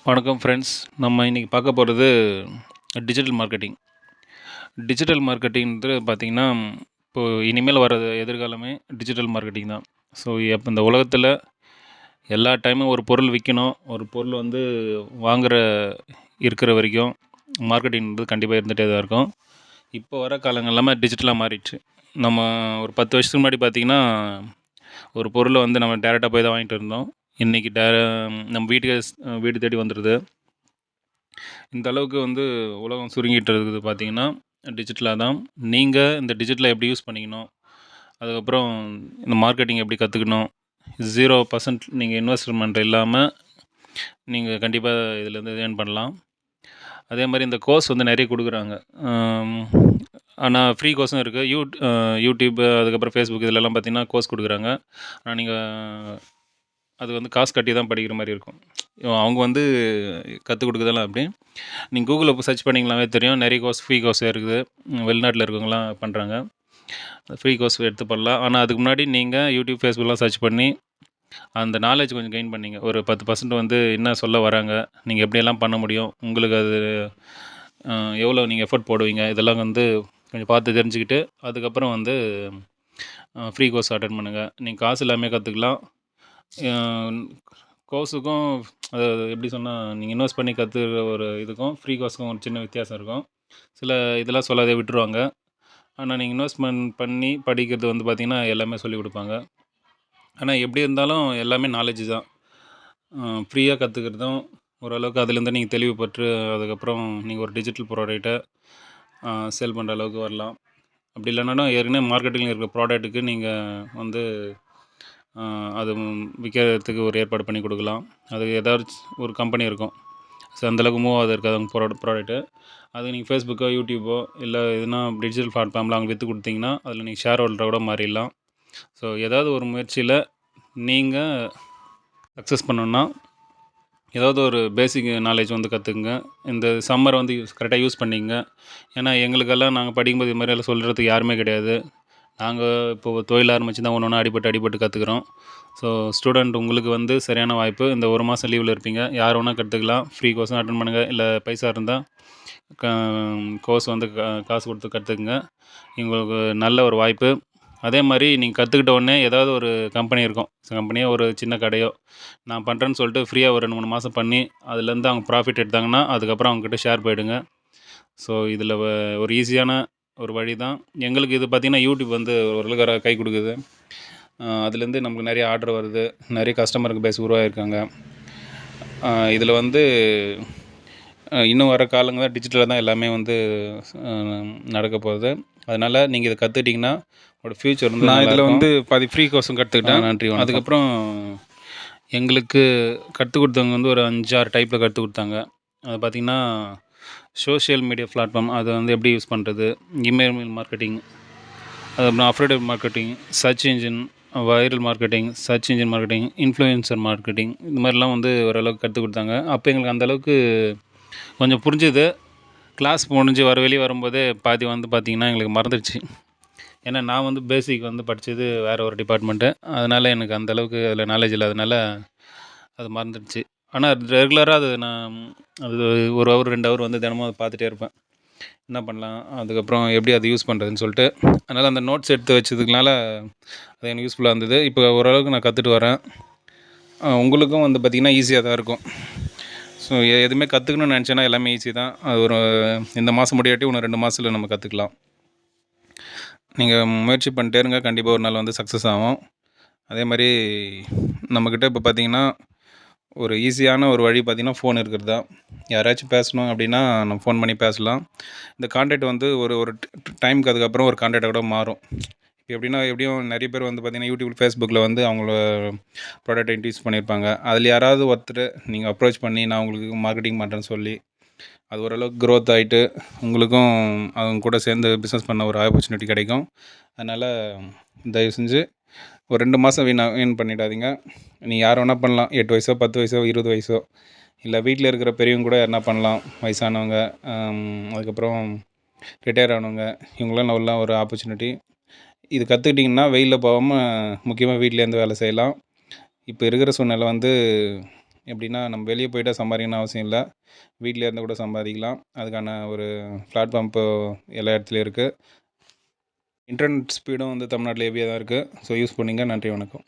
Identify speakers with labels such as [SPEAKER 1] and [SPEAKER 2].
[SPEAKER 1] வணக்கம் ஃப்ரெண்ட்ஸ். நம்ம இன்றைக்கி பார்க்க போகிறது டிஜிட்டல் மார்க்கெட்டிங். டிஜிட்டல் மார்க்கெட்டிங்கிறது பார்த்திங்கன்னா, இப்போது இனிமேல் வர எதிர்காலமே டிஜிட்டல் மார்க்கெட்டிங் தான். ஸோ எப்போ இந்த உலகத்தில் எல்லா டைமும் ஒரு பொருள் விற்கணும், ஒரு பொருள் வந்து வாங்குகிற இருக்கிற வரைக்கும் மார்க்கெட்டிங்கிறது கண்டிப்பாக இருந்துகிட்டே தான் இருக்கும். இப்போ வர காலங்கள் எல்லாமே டிஜிட்டலாக மாறிடுச்சு. நம்ம ஒரு 10 வருஷத்துக்கு முன்னாடி பார்த்திங்கன்னா, ஒரு பொருளை வந்து நம்ம டேரெக்டாக போய் தான் வாங்கிட்டு இருந்தோம். இன்றைக்கி நம்ம வீடு தேடி வந்துடுது. இந்த அளவுக்கு வந்து உலகம் சுருங்கிட்டு இருக்குது பார்த்தீங்கன்னா, டிஜிட்டலாக தான். நீங்கள் இந்த டிஜிட்டலை எப்படி யூஸ் பண்ணிக்கணும், அதுக்கப்புறம் இந்த மார்க்கெட்டிங் எப்படி கற்றுக்கணும், 0% நீங்கள் இன்வெஸ்ட்மெண்ட் இல்லாமல் நீங்கள் கண்டிப்பாக இதிலேருந்து ஏர்ன் பண்ணலாம். அதே மாதிரி இந்த கோர்ஸ் வந்து நிறைய கொடுக்குறாங்க. ஆனால் ஃப்ரீ கோர்ஸும் இருக்குது. யூடியூப், அதுக்கப்புறம் ஃபேஸ்புக் இதிலெல்லாம் பார்த்தீங்கன்னா கோர்ஸ் கொடுக்குறாங்க. ஆனால் நீங்கள் அது வந்து காசு கட்டி தான் படிக்கிற மாதிரி இருக்கும். அவங்க வந்து கற்றுக் கொடுக்குறதெல்லாம் அப்படி. நீங்கள் கூகுளில் இப்போ சர்ச் பண்ணிங்களாவே தெரியும், நிறைய கோர்ஸ் ஃப்ரீ கோர்ஸ் இருக்குது. வெளிநாட்டில் இருக்கவங்களாம் பண்ணுறாங்க. ஃப்ரீ கோர்ஸ் எடுத்து பண்ணலாம். ஆனால் அதுக்கு முன்னாடி நீங்கள் யூடியூப், ஃபேஸ்புக்கெலாம் சர்ச் பண்ணி அந்த நாலேஜ் கொஞ்சம் கெயின் பண்ணிங்க. ஒரு 10% வந்து என்ன சொல்ல வராங்க, நீங்கள் எப்படியெல்லாம் பண்ண முடியும், உங்களுக்கு அது எவ்வளோ நீங்கள் எஃபர்ட் போடுவீங்க, இதெல்லாம் வந்து கொஞ்சம் பார்த்து தெரிஞ்சுக்கிட்டு அதுக்கப்புறம் வந்து ஃப்ரீ கோர்ஸ் அட்டன் பண்ணுங்கள். நீங்கள் காசு இல்லாமல் கற்றுக்கலாம். கோர்ஸுக்கும் அது எப்படி சொன்னால், நீங்கள் இன்வெஸ்ட் பண்ணி கற்றுக்கிற ஒரு இதுக்கும் ஃப்ரீ கோர்ஸுக்கும் ஒரு சின்ன வித்தியாசம் இருக்கும். சில இதெல்லாம் சொல்லாதே விட்டுருவாங்க. ஆனால் நீங்கள் இன்வெஸ்ட்மெண்ட் பண்ணி படிக்கிறது வந்து பார்த்திங்கன்னா எல்லாமே சொல்லிக் கொடுப்பாங்க. ஆனால் எப்படி இருந்தாலும் எல்லாமே நாலேஜ் தான். ஃப்ரீயாக கற்றுக்கிறதும் ஓரளவுக்கு அதுலேருந்து நீங்கள் தெளிவு பெற்று அதுக்கப்புறம் நீங்கள் ஒரு டிஜிட்டல் ப்ராடக்ட்டை சேல் பண்ணுற அளவுக்கு வரலாம். அப்படி இல்லைனாலும் ஏற்கனவே மார்க்கெட்டிங்கில் இருக்கிற ப்ராடக்ட்டுக்கு நீங்கள் வந்து அது விற்கிறதுக்கு ஒரு ஏற்பாடு பண்ணி கொடுக்கலாம். அது ஏதாச்சும் ஒரு கம்பெனி இருக்கும், ஸோ அந்தளவுக்கு மூவ் ஆகுது இருக்காது அவங்க ப்ராடக்ட்டு. அது நீங்கள் ஃபேஸ்புக்கோ, யூடியூப்போ இல்லை எதுனா டிஜிட்டல் பிளாட்ஃபார்மில் அவங்க விற்று கொடுத்தீங்கன்னா அதில் நீங்கள் ஷேர் ஹோல்டராக கூட மாறிடலாம். ஸோ ஏதாவது ஒரு முயற்சியில் நீங்கள் சக்ஸஸ் பண்ணணுன்னா ஏதாவது ஒரு பேசிக் நாலேஜ் வந்து கற்றுக்குங்க. இந்த சம்மரை வந்து கரெக்டாக யூஸ் பண்ணிக்கங்க. ஏன்னா எங்களுக்கெல்லாம் நாங்கள் படிக்கும்போது இது மாதிரியெல்லாம் சொல்கிறதுக்கு யாருமே கிடையாது. நாங்கள் இப்போது தொழில் ஆரம்பித்து தான் ஒன்று ஒன்றா அடிபட்டு கற்றுக்குறோம். ஸோ ஸ்டூடெண்ட் உங்களுக்கு வந்து சரியான வாய்ப்பு. இந்த ஒரு மாதம் லீவில் இருப்பீங்க, யார் வேணால் கற்றுக்கலாம். ஃப்ரீ கோர்ஸும் அட்டன் பண்ணுங்கள். இல்லை பைசா இருந்தால் கோர்ஸ் வந்து காசு கொடுத்து கற்றுக்குங்க. உங்களுக்கு நல்ல ஒரு வாய்ப்பு. அதே மாதிரி நீங்கள் கற்றுக்கிட்ட உடனே ஏதாவது ஒரு கம்பெனி இருக்கும், கம்பெனியோ ஒரு சின்ன கடையோ, நான் பண்ணுறேன்னு சொல்லிட்டு ஃப்ரீயாக ஒரு 2-3 மாதம் பண்ணி அதுலேருந்து அவங்க ப்ராஃபிட் எடுத்தாங்கன்னா அதுக்கப்புறம் அவங்கக்கிட்ட ஷேர் போயிடுங்க. ஸோ இதில் ஒரு ஈஸியான ஒரு வழி தான். எங்களுக்கு இது பார்த்திங்கன்னா யூடியூப் வந்து ஓரளவுக்கு கை கொடுக்குது. அதுலேருந்து நமக்கு நிறைய ஆர்டர் வருது, நிறைய கஸ்டமருக்கு பேஸ் உருவாகிருக்காங்க. இதில் வந்து இன்னும் வர காலங்களில் டிஜிட்டலாக தான் எல்லாமே வந்து நடக்க போகுது. அதனால் நீங்கள் இதை கற்றுக்கிட்டிங்கன்னா உங்களோட ஃப்யூச்சர் வந்து நான் இதில் வந்து பாதி ஃப்ரீ கோர்ஸும் கற்றுக்கிட்டேன். நன்றி. அதுக்கப்புறம் எங்களுக்கு கற்றுக் கொடுத்தவங்க வந்து ஒரு 5-6 டைப்பில் கற்றுக் கொடுத்தாங்க. அது பார்த்திங்கன்னா சோஷியல் மீடியா பிளாட்ஃபார்ம், அதை வந்து எப்படி யூஸ் பண்ணுறது, இமெயில் மார்க்கெட்டிங், அதுக்கப்புறம் affiliate marketing, search engine, viral marketing, search engine marketing, influencer marketing, இந்த மாதிரிலாம் வந்து ஓரளவுக்கு கற்றுக் கொடுத்தாங்க. அப்போ எங்களுக்கு அந்தளவுக்கு கொஞ்சம் புரிஞ்சுது. கிளாஸ் முடிஞ்சு வெளியே வரும்போதே பாதி வந்து பார்த்திங்கன்னா எங்களுக்கு மறந்துடுச்சு. ஏன்னா நான் வந்து பேசிக் வந்து படித்தது வேறு ஒரு டிபார்ட்மெண்ட்டு. அதனால் எனக்கு அந்தளவுக்கு அதில் நாலேஜ் இல்லாதனால அது மறந்துடுச்சு. ஆனால் ரெகுலராக அது நான் அது 1 ஹவர் 2 ஹவர் வந்து தினமும் அதை பார்த்துட்டே இருப்பேன். என்ன பண்ணலாம், அதுக்கப்புறம் எப்படி அதை யூஸ் பண்ணுறதுன்னு சொல்லிட்டு. அதனால் அந்த நோட்ஸ் எடுத்து வச்சதுக்குனால அது எனக்கு யூஸ்ஃபுல்லாக இருந்தது. இப்போ ஓரளவுக்கு நான் கற்றுட்டு வரேன். உங்களுக்கும் வந்து பார்த்திங்கன்னா ஈஸியாக தான் இருக்கும். ஸோ எதுவுமே கற்றுக்கணும்னு நினச்சேன்னா எல்லாமே ஈஸி தான். அது ஒரு இந்த மாதம் முடியாட்டி இன்னும் 2 மாதத்தில் நம்ம கற்றுக்கலாம். நீங்கள் முயற்சி பண்ணிட்டே இருங்க, கண்டிப்பாக ஒரு நாள் வந்து சக்ஸஸ் ஆகும். அதே மாதிரி நம்மக்கிட்ட இப்போ பார்த்திங்கன்னா ஒரு ஈஸியான ஒரு வழி பார்த்திங்கன்னா ஃபோன் இருக்கிறது தான். யாராச்சும் பேசணும் அப்படின்னா நம்ம ஃபோன் பண்ணி பேசலாம். இந்த கான்டாக்ட் வந்து ஒரு டைமுக்கு அதுக்கப்புறம் ஒரு கான்டாக்டாக கூட மாறும். இப்போ எப்படின்னா எப்படியும் நிறைய பேர் வந்து பார்த்திங்கன்னா யூடியூப், ஃபேஸ்புக்கில் வந்து அவங்கள ப்ராடக்ட்டை இன்ட்ரடியூஸ் பண்ணியிருப்பாங்க. அதில் யாராவது ஒருத்தர் நீங்கள் அப்ரோச் பண்ணி நான் உங்களுக்கு மார்க்கெட்டிங் பண்ணுறேன்னு சொல்லி அது ஓரளவுக்கு க்ரோத் ஆகிட்டு உங்களுக்கும் அவங்க கூட சேர்ந்து பிஸ்னஸ் பண்ண ஒரு ஆப்பர்ச்சுனிட்டி கிடைக்கும். அதனால் தயவு செஞ்சு ஒரு 2 மாதம் வீண் பண்ணிடாதீங்க. நீங்கள் யார் வேணால் பண்ணலாம். 8 வயசோ, 10 வயசோ, 20 வயசோ, இல்லை வீட்டில் இருக்கிற பெரியவங்க கூட யாருனா பண்ணலாம். வயசானவங்க, அதுக்கப்புறம் ரிட்டையர் ஆனவங்க, இவங்களாம் நல்லா ஒரு ஆப்பர்ச்சுனிட்டி. இது கற்றுக்கிட்டிங்கன்னா வெயிலில் போகாமல் முக்கியமாக வீட்டிலேருந்து வேலை செய்யலாம். இப்போ இருக்கிற சூழ்நிலை வந்து எப்படின்னா நம்ம வெளியே போய்ட்டா சம்பாதிக்கணும்னு அவசியம் இல்லை. வீட்டிலே இருந்து கூட சம்பாதிக்கலாம். அதுக்கான ஒரு பிளாட்ஃபார்ம் இப்போ எல்லா இடத்துலையும் இருக்குது. இன்டர்நெட் ஸ்பீடும் வந்து தமிழ்நாட்டில் ஹெவியாக தான் இருக்குது. ஸோ யூஸ் பண்ணுங்க. நன்றி, வணக்கம்.